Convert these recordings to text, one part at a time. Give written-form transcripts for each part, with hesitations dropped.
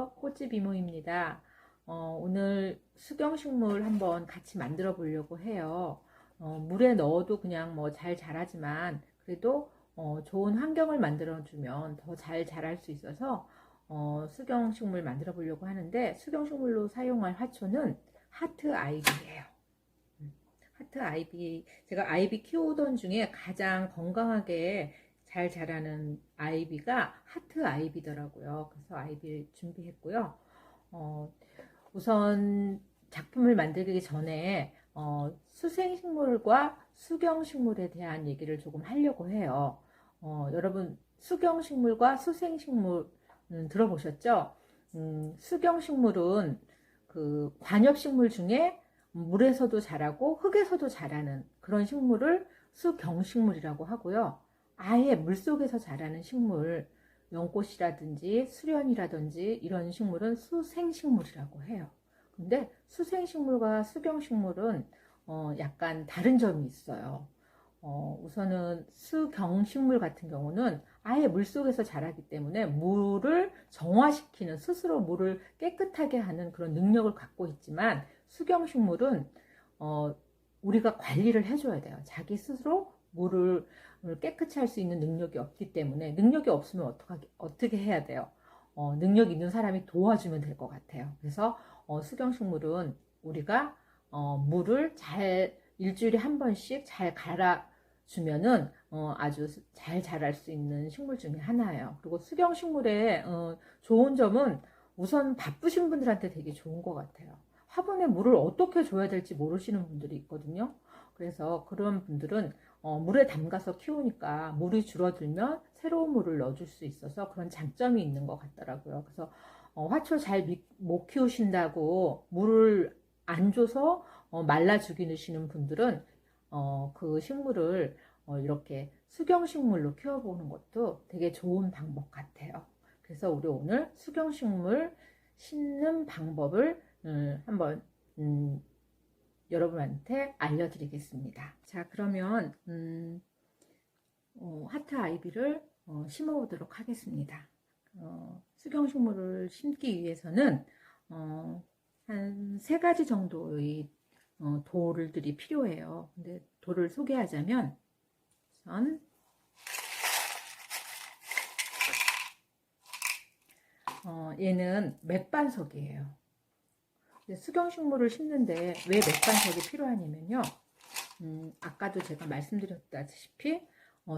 안녕하세요. 꽃집 이모입니다. 오늘 수경식물 한번 같이 만들어 보려고 해요. 물에 넣어도 그냥 뭐 잘 자라지만 그래도 좋은 환경을 만들어 주면 더 잘 자랄 수 있어서 수경식물 만들어 보려고 하는데, 수경식물로 사용할 화초는 하트 아이비예요. 하트 아이비, 제가 아이비 키우던 중에 가장 건강하게 잘 자라는 아이비가 하트 아이비더라고요. 그래서 아이비를 준비했고요. 어, 우선 작품을 만들기 전에 수생식물과 수경식물에 대한 얘기를 조금 하려고 해요. 여러분, 수경식물과 수생식물 들어보셨죠? 수경식물은 그 관엽식물 중에 물에서도 자라고 흙에서도 자라는 그런 식물을 수경식물이라고 하고요. 아예 물속에서 자라는 식물, 연꽃이라든지 수련이라든지 이런 식물은 수생식물이라고 해요. 근데 수생식물과 수경식물은 약간 다른 점이 있어요. 우선은 수경식물 같은 경우는 아예 물속에서 자라기 때문에 물을 정화시키는, 스스로 물을 깨끗하게 하는 그런 능력을 갖고 있지만, 수경식물은 우리가 관리를 해줘야 돼요. 자기 스스로 물을 깨끗이 할 수 있는 능력이 없기 때문에, 능력이 없으면 어떻게 해야 돼요? 능력 있는 사람이 도와주면 될 것 같아요. 그래서 수경식물은 우리가 물을 잘 일주일에 한 번씩 잘 갈아주면은 아주 잘 자랄 수 있는 식물 중에 하나예요. 그리고 수경식물의 좋은 점은 우선 바쁘신 분들한테 되게 좋은 것 같아요. 화분에 물을 어떻게 줘야 될지 모르시는 분들이 있거든요. 그래서 그런 분들은 물에 담가서 키우니까 물이 줄어들면 새로운 물을 넣어줄 수 있어서 그런 장점이 있는 것 같더라고요. 그래서 화초 잘 못 키우신다고 물을 안 줘서 말라 죽이시는 분들은 그 식물을 이렇게 수경식물로 키워보는 것도 되게 좋은 방법 같아요. 그래서 우리 오늘 수경식물 심는 방법을 한번 여러분한테 알려드리겠습니다. 자, 그러면 하트 아이비를 심어보도록 하겠습니다. 수경식물을 심기 위해서는 한 3가지 정도의 돌들이 필요해요. 근데 돌을 소개하자면, 우선 얘는 맥반석이에요. 수경식물을 심는데 왜 맥반석이 필요하냐면요, 아까도 제가 말씀드렸다시피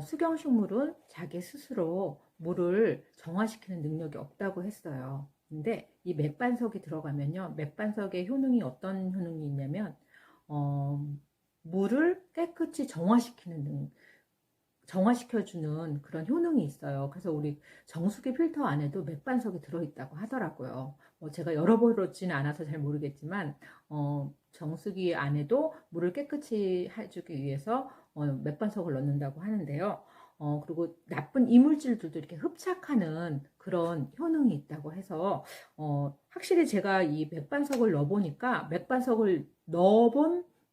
수경식물은 자기 스스로 물을 정화시키는 능력이 없다고 했어요. 근데 이 맥반석이 들어가면요, 맥반석의 효능이 어떤 효능이 있냐면 물을 깨끗이 정화시켜주는 그런 효능이 있어요. 그래서 우리 정수기 필터 안에도 맥반석이 들어있다고 하더라고요. 제가 열어보지는 않아서 잘 모르겠지만 정수기 안에도 물을 깨끗이 해주기 위해서 맥반석을 넣는다고 하는데요. 그리고 나쁜 이물질들도 이렇게 흡착하는 그런 효능이 있다고 해서 확실히 제가 이 맥반석을 넣어보니까, 맥반석을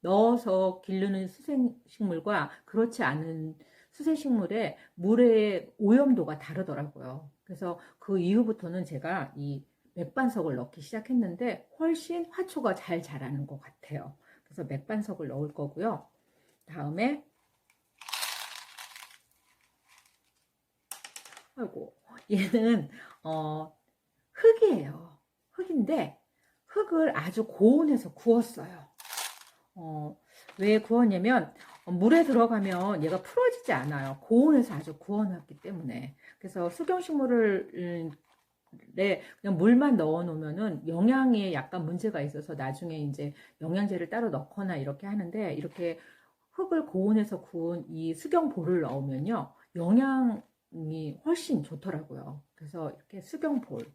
넣어서 기르는 수생식물과 그렇지 않은 수세식물의 물의 오염도가 다르더라고요. 그래서 그 이후부터는 제가 이 맥반석을 넣기 시작했는데 훨씬 화초가 잘 자라는 것 같아요. 그래서 맥반석을 넣을 거고요. 다음에 아이고, 얘는 흙이에요. 흙인데 흙을 아주 고온에서 구웠어요. 왜 구웠냐면 물에 들어가면 얘가 풀어지지 않아요. 고온에서 아주 구워놨기 때문에. 그래서 수경식물을 그냥 물만 넣어 놓으면은 영양에 약간 문제가 있어서 나중에 이제 영양제를 따로 넣거나 이렇게 하는데, 이렇게 흙을 고온에서 구운 이 수경볼을 넣으면요, 영양이 훨씬 좋더라고요. 그래서 이렇게 수경볼,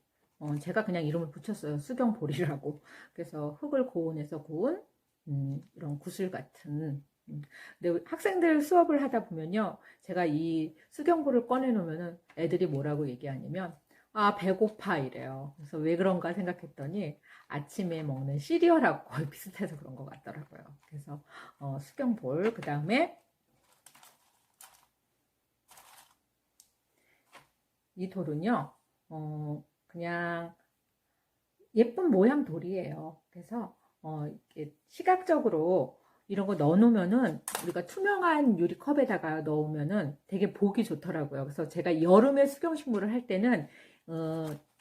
제가 그냥 이름을 붙였어요. 수경볼이라고. 그래서 흙을 고온에서 구운 이런 구슬 같은. 근데 학생들 수업을 하다 보면요, 제가 이 수경볼을 꺼내 놓으면은 애들이 뭐라고 얘기하냐면, 아, 배고파 이래요. 그래서 왜 그런가 생각했더니 아침에 먹는 시리얼하고 거의 비슷해서 그런 것 같더라고요. 그래서 수경볼, 그 다음에 이 돌은요, 그냥 예쁜 모양 돌이에요. 그래서 이렇게 시각적으로 이런 거 넣어 놓으면은, 우리가 투명한 유리컵에다가 넣으면은 되게 보기 좋더라고요. 그래서 제가 여름에 수경식물을 할 때는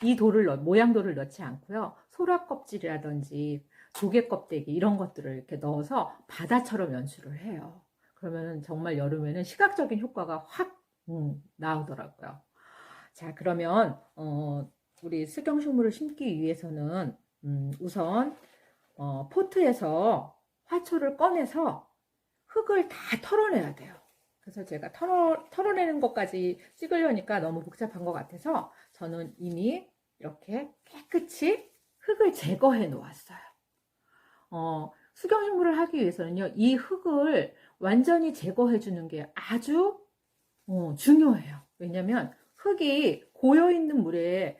이 모양 돌을 넣지 않고요, 소라 껍질이라든지 조개 껍데기 이런 것들을 이렇게 넣어서 바다처럼 연출을 해요. 그러면 정말 여름에는 시각적인 효과가 확 나오더라고요. 자, 그러면 우리 수경식물을 심기 위해서는 우선 포트에서 화초를 꺼내서 흙을 다 털어내야 돼요. 그래서 제가 털어내는 것까지 찍으려니까 너무 복잡한 것 같아서 저는 이미 이렇게 깨끗이 흙을 제거해 놓았어요. 수경식물을 하기 위해서는요, 이 흙을 완전히 제거해 주는 게 아주 중요해요. 왜냐면 흙이 고여있는 물에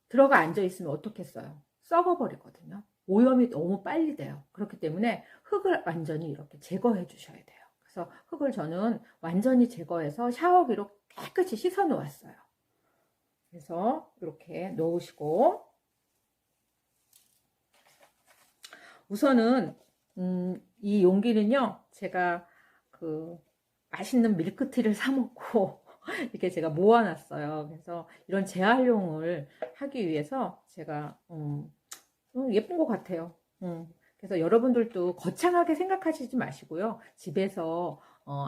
들어가 앉아있으면 어떻겠어요? 썩어버리거든요. 오염이 너무 빨리 돼요. 그렇기 때문에 흙을 완전히 이렇게 제거해 주셔야 돼요. 그래서 흙을 저는 완전히 제거해서 샤워기로 깨끗이 씻어 놓았어요. 그래서 이렇게 놓으시고, 우선은 이 용기는요, 제가 그 맛있는 밀크티를 사 먹고 이렇게 제가 모아놨어요. 그래서 이런 재활용을 하기 위해서 제가 예쁜 것 같아요. 그래서 여러분들도 거창하게 생각하시지 마시고요, 집에서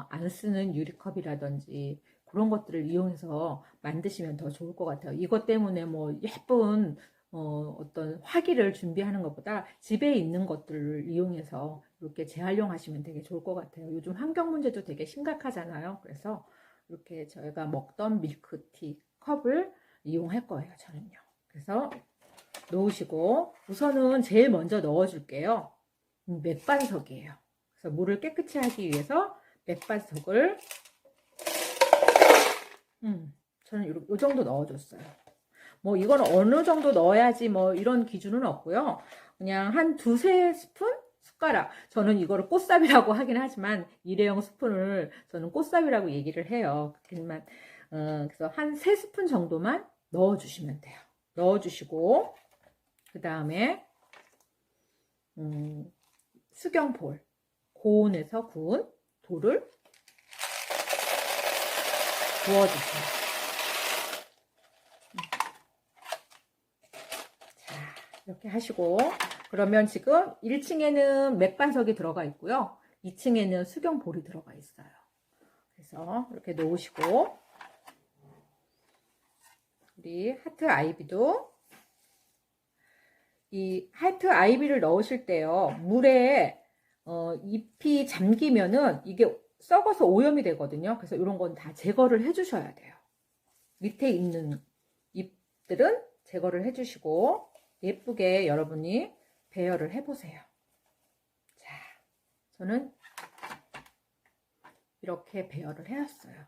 안 쓰는 유리컵이라든지 그런 것들을 이용해서 만드시면 더 좋을 것 같아요. 이것 때문에 뭐 예쁜 어떤 화기를 준비하는 것보다 집에 있는 것들을 이용해서 이렇게 재활용하시면 되게 좋을 것 같아요. 요즘 환경 문제도 되게 심각하잖아요. 그래서 이렇게 저희가 먹던 밀크티 컵을 이용할 거예요, 저는요. 그래서 놓으시고, 우선은 제일 먼저 넣어줄게요. 맥반석이에요. 그래서 물을 깨끗이 하기 위해서 맥반석을 저는 요 정도 넣어줬어요. 뭐 이건 어느 정도 넣어야지 뭐 이런 기준은 없고요. 그냥 한 두세 스푼? 숟가락. 저는 이거를 꽃삽이라고 하긴 하지만 일회용 스푼을 저는 꽃삽이라고 얘기를 해요. 그렇지만 그래서 한 세 스푼 정도만 넣어주시면 돼요. 넣어주시고, 그 다음에 수경볼, 고온에서 구운 돌을 부어주세요. 이렇게 하시고, 그러면 지금 1층에는 맥반석이 들어가 있고요, 2층에는 수경볼이 들어가 있어요. 그래서 이렇게 놓으시고, 우리 하트 아이비도, 이 하트 아이비를 넣으실 때요, 물에 잎이 잠기면은 이게 썩어서 오염이 되거든요. 그래서 이런 건 다 제거를 해 주셔야 돼요. 밑에 있는 잎들은 제거를 해 주시고 예쁘게 여러분이 배열을 해 보세요. 자, 저는 이렇게 배열을 해왔어요.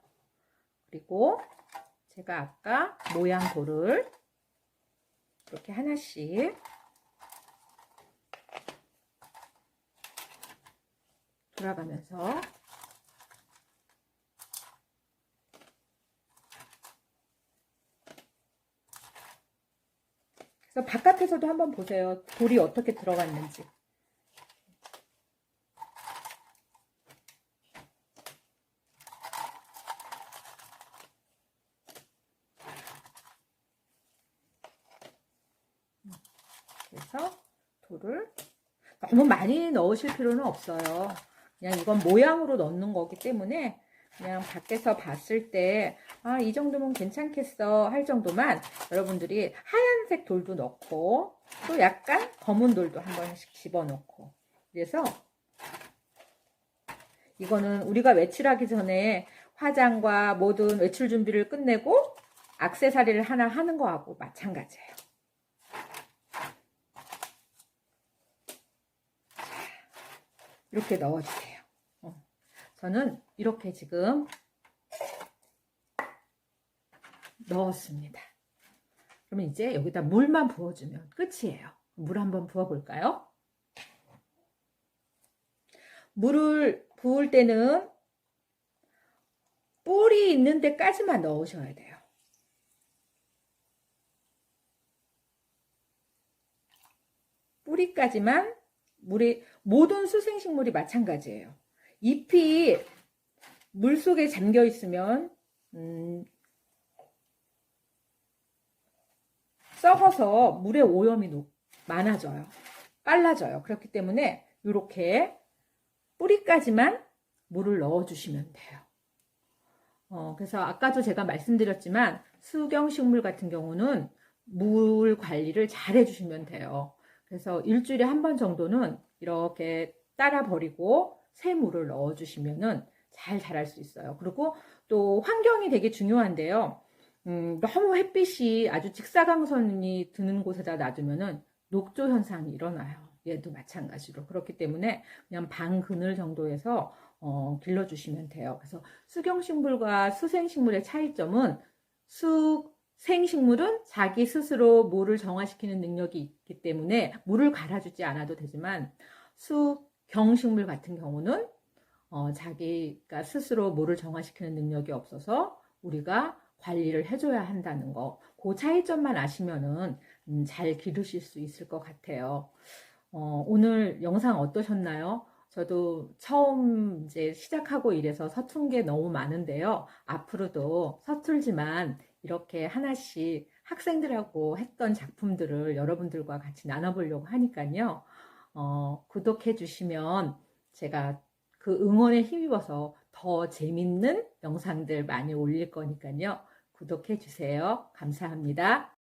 그리고 제가 아까 모양 돌을 이렇게 하나씩 돌아가면서 그래서 바깥에서도 한번 보세요. 돌이 어떻게 들어갔는지. 그래서 돌을 너무 많이 넣으실 필요는 없어요. 그냥 이건 모양으로 넣는 거기 때문에 그냥 밖에서 봤을 때 이 정도면 괜찮겠어 할 정도만 여러분들이 하얀색 돌도 넣고 또 약간 검은 돌도 한 번씩 집어넣고, 그래서 이거는 우리가 외출하기 전에 화장과 모든 외출 준비를 끝내고 액세서리를 하나 하는 거하고 마찬가지예요. 이렇게 넣어주세요. 저는 이렇게 지금 넣었습니다. 그러면 이제 여기다 물만 부어주면 끝이에요. 물 한번 부어볼까요? 물을 부을 때는 뿔이 있는 데까지만 넣으셔야 돼요. 뿌리까지만 물에, 모든 수생식물이 마찬가지예요. 잎이 물속에 잠겨 있으면 썩어서 물의 오염이 많아져요. 빨라져요. 그렇기 때문에 이렇게 뿌리까지만 물을 넣어주시면 돼요. 그래서 아까도 제가 말씀드렸지만 수경식물 같은 경우는 물 관리를 잘 해주시면 돼요. 그래서 일주일에 한 번 정도는 이렇게 따라 버리고 새 물을 넣어주시면은 잘 자랄 수 있어요. 그리고 또 환경이 되게 중요한데요. 너무 햇빛이 아주 직사광선이 드는 곳에다 놔두면은 녹조 현상이 일어나요. 얘도 마찬가지로. 그렇기 때문에 그냥 반 그늘 정도에서 길러주시면 돼요. 그래서 수경식물과 수생식물의 차이점은 수생식물은 자기 스스로 물을 정화시키는 능력이 있기 때문에 물을 갈아주지 않아도 되지만 수경식물 같은 경우는 자기가 스스로 물을 정화시키는 능력이 없어서 우리가 관리를 해줘야 한다는 거, 그 차이점만 아시면은 잘 기르실 수 있을 것 같아요. 오늘 영상 어떠셨나요? 저도 처음 이제 시작하고 이래서 서툰 게 너무 많은데요. 앞으로도 서툴지만 이렇게 하나씩 학생들하고 했던 작품들을 여러분들과 같이 나눠보려고 하니까요. 구독해 주시면 제가 그 응원에 힘입어서 더 재밌는 영상들 많이 올릴 거니까요. 구독해 주세요. 감사합니다.